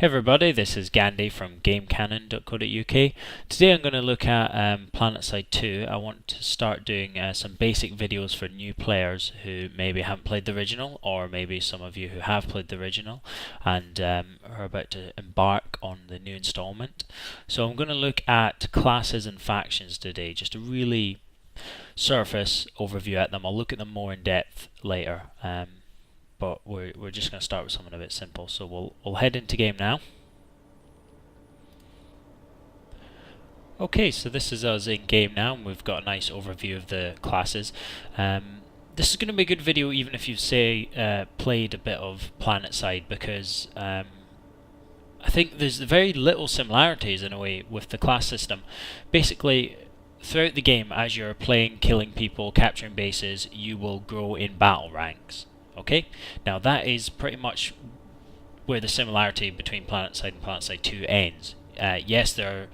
Hey everybody, this is Gandhi from GameCanon.co.uk. Today I'm going to look at Planetside 2. I want to start doing some basic videos for new players who maybe haven't played the original, or maybe some of you who have played the original and are about to embark on the new installment. So I'm going to look at classes and factions today, just a really surface overview at them. I'll look at them more in depth later. But we're just going to start with something a bit simple. So we'll head into game now. Okay, so this is us in game now, and we've got a nice overview of the classes. This is going to be a good video even if you've played a bit of Planetside, because I think there's very little similarities in a way with the class system. Basically, throughout the game, as you're playing, killing people, capturing bases, you will grow in battle ranks. Okay, now that is pretty much where the similarity between Planetside and Planetside 2 ends. Yes, there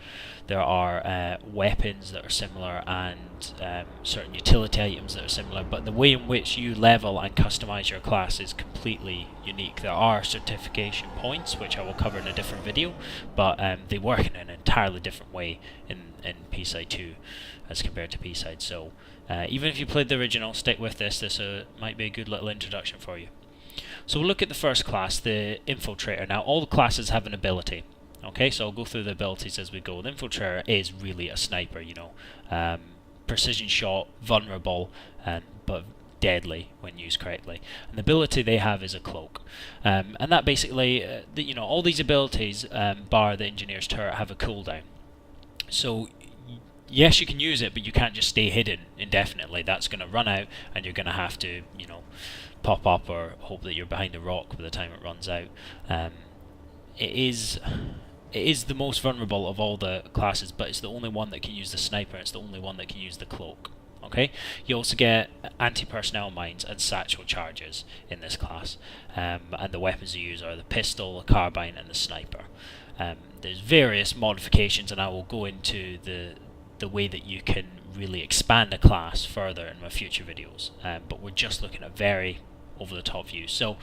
are weapons that are similar and certain utility items that are similar, but the way in which you level and customize your class is completely unique. There are certification points, which I will cover in a different video, but they work in an entirely different way in P-Side 2 as compared to P-Side. So even if you played the original, stick with this. This might be a good little introduction for you. So we'll look at the first class, the Infiltrator. Now all the classes have an ability. Okay, so I'll go through the abilities as we go. The Infiltrator is really a sniper, you know. Precision shot, vulnerable, but deadly when used correctly. And the ability they have is a cloak. And that basically, you know, all these abilities, bar the Engineer's Turret, have a cooldown. So yes, you can use it, but you can't just stay hidden indefinitely. That's going to run out, and you're going to have to, you know, pop up or hope that you're behind a rock by the time it runs out. It is the most vulnerable of all the classes, but it's the only one that can use the sniper. It's the only one that can use the cloak. Okay, you also get anti-personnel mines and satchel charges in this class, and the weapons you use are the pistol, the carbine, and the sniper. There's various modifications, and I will go into the way that you can really expand a class further in my future videos, but we're just looking at very over-the-top views. So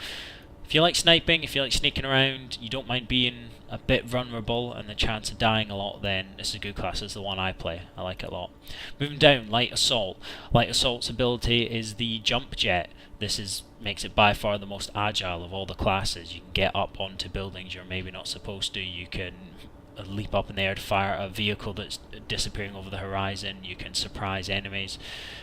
if you like sniping, if you like sneaking around, you don't mind being a bit vulnerable and the chance of dying a lot, then this is a good class. This is the one I play. I like it a lot. Moving down, Light Assault. Light Assault's ability is the Jump Jet. This makes it by far the most agile of all the classes. You can get up onto buildings you're maybe not supposed to. You can leap up in the air to fire a vehicle that's disappearing over the horizon. You can surprise enemies.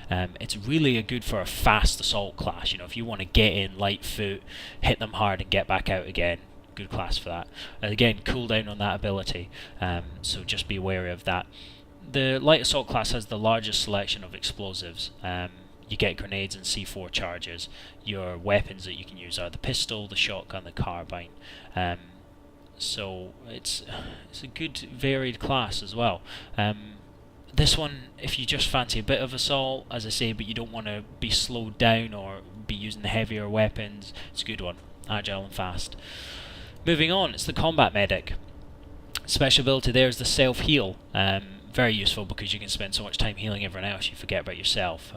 It's really good for a fast assault class. You know, if you want to get in light foot, hit them hard and get back out again, good class for that. Again, cooldown on that ability, so just be wary of that. The light assault class has the largest selection of explosives. You get grenades and C4 charges. Your weapons that you can use are the pistol, the shotgun, the carbine. So it's a good varied class as well. This one, if you just fancy a bit of assault, as I say, but you don't want to be slowed down or be using the heavier weapons, it's a good one. Agile and fast. Moving on, it's the Combat Medic. Special ability there is the self-heal. Very useful because you can spend so much time healing everyone else you forget about yourself.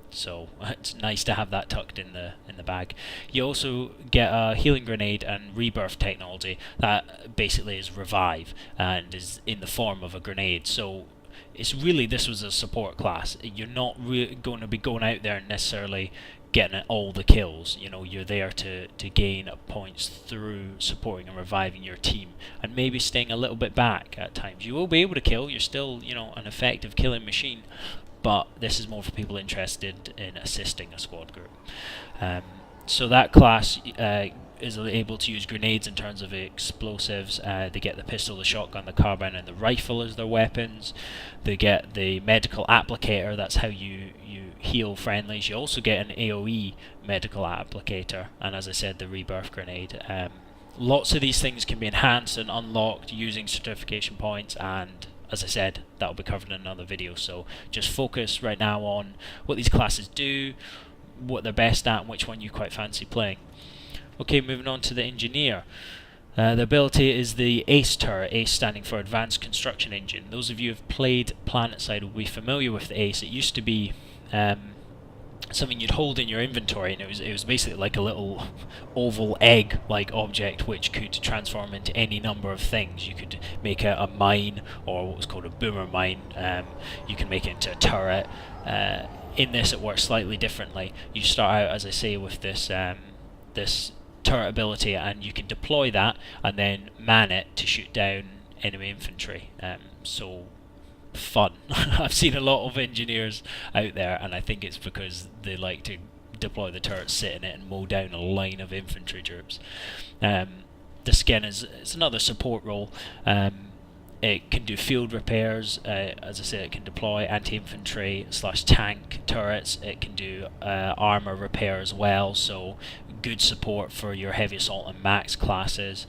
So it's nice to have that tucked in the bag. You also get a healing grenade and rebirth technology that basically is revive and is in the form of a grenade. So it's really, this was a support class. You're not going to be going out there and necessarily getting all the kills. You know, you're there to gain points through supporting and reviving your team, and maybe staying a little bit back at times. You will be able to kill. You're still, you know, an effective killing machine. But this is more for people interested in assisting a squad group. So that class is able to use grenades in terms of explosives. They get the pistol, the shotgun, the carbine, and the rifle as their weapons. They get the medical applicator. That's how you heal friendlies. You also get an AoE medical applicator, and as I said, the rebirth grenade. Lots of these things can be enhanced and unlocked using certification points, and as I said, that will be covered in another video. So just focus right now on what these classes do, what they're best at, and which one you quite fancy playing. Okay, moving on to the Engineer. The ability is the ACE turret, ACE standing for Advanced Construction Engine. Those of you who have played Planetside will be familiar with the ACE. It used to be something you'd hold in your inventory, and it was basically like a little oval egg like object which could transform into any number of things. You could make a mine, or what was called a boomer mine. You can make it into a turret. In this it works slightly differently. You start out, as I say, with this turret ability, and you can deploy that and then man it to shoot down enemy infantry. So fun. I've seen a lot of engineers out there, and I think it's because they like to deploy the turret, sit in it, and mow down a line of infantry troops. The skin it's another support role. It can do field repairs. As I said, it can deploy anti-infantry / tank turrets. It can do armor repair as well, so good support for your heavy assault and max classes.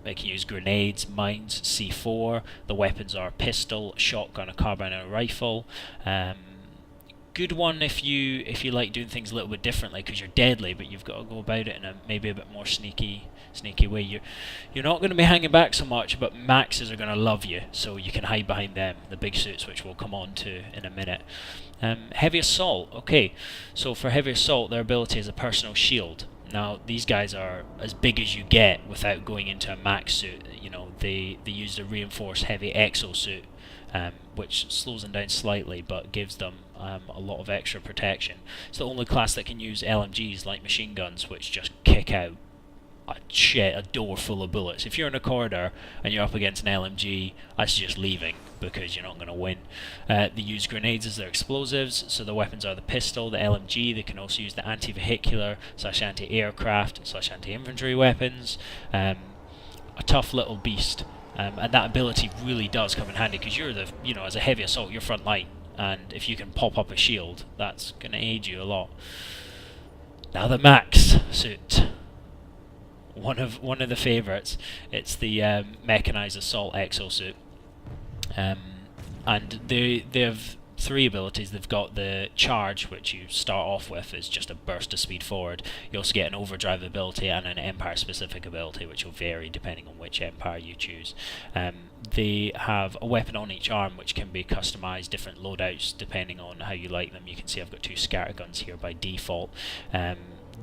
It can use grenades, mines, C4. The weapons are pistol, shotgun, a carbine, and a rifle. Good one if you like doing things a little bit differently, because you're deadly, but you've got to go about it in maybe a bit more sneaky way. You're not going to be hanging back so much, but maxes are going to love you, so you can hide behind them, the big suits, which we'll come on to in a minute. Heavy assault. Okay, so for heavy assault, their ability is a personal shield. Now, these guys are as big as you get without going into a max suit. You know, they use the reinforced heavy exosuit, which slows them down slightly, but gives them a lot of extra protection. It's the only class that can use LMGs, like machine guns, which just kick out a door full of bullets. If you're in a corridor and you're up against an LMG, I suggest leaving, because you're not going to win. They use grenades as their explosives, so the weapons are the pistol, the LMG. They can also use the anti-vehicular / anti-aircraft / anti-infantry weapons. A tough little beast, and that ability really does come in handy, because you're as a heavy assault, you're front line, and if you can pop up a shield, that's going to aid you a lot. Now the max suit. One of the favourites. It's the mechanized assault exosuit, and they have 3 abilities. They've got the charge, which you start off with, is just a burst of speed forward. You also get an overdrive ability and an empire specific ability, which will vary depending on which empire you choose. They have a weapon on each arm, which can be customized, different loadouts depending on how you like them. You can see I've got 2 scatterguns here by default.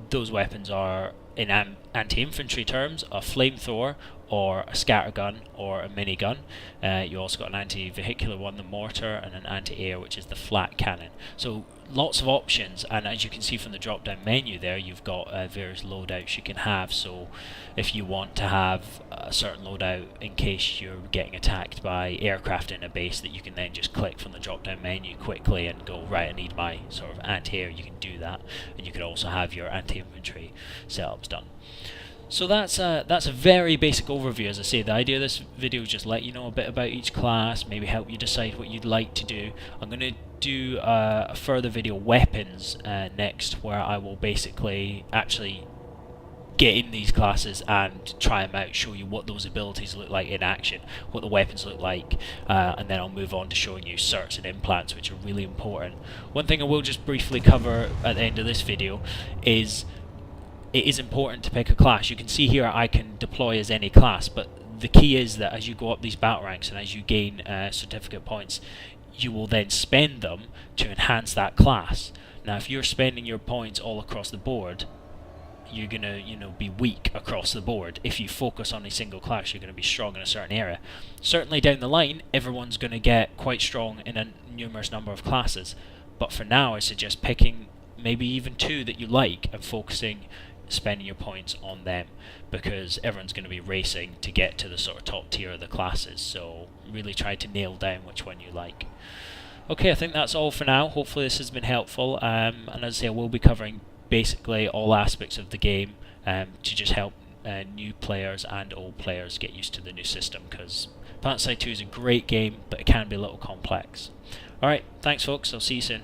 Those weapons are, in anti-infantry terms, a flamethrower, or a scattergun, or a minigun. You also got an anti-vehicular one, the mortar, and an anti-air, which is the flat cannon. So lots of options, and as you can see from the drop-down menu there, you've got various loadouts you can have. So if you want to have a certain loadout in case you're getting attacked by aircraft in a base, that you can then just click from the drop-down menu quickly and go, right, I need my sort of anti-air, you can do that. And you could also have your anti-infantry setups done. So that's a very basic overview. As I say, the idea of this video is just let you know a bit about each class, maybe help you decide what you'd like to do. I'm going to do a further video, weapons, next, where I will basically actually get in these classes and try them out, show you what those abilities look like in action, what the weapons look like, and then I'll move on to showing you certs and implants, which are really important. One thing I will just briefly cover at the end of this video is it is important to pick a class. You can see here I can deploy as any class, but the key is that as you go up these battle ranks and as you gain certificate points, you will then spend them to enhance that class. Now, if you're spending your points all across the board, you're gonna be weak across the board. If you focus on a single class, you're gonna be strong in a certain area. Certainly down the line, everyone's gonna get quite strong in a numerous number of classes, but for now I suggest picking maybe even 2 that you like and spending your points on them, because everyone's going to be racing to get to the sort of top tier of the classes, so really try to nail down which one you like. Okay, I think that's all for now. Hopefully this has been helpful, and as I say, I will be covering basically all aspects of the game to just help new players and old players get used to the new system, because Planetside 2 is a great game, but it can be a little complex. Alright, thanks folks, I'll see you soon.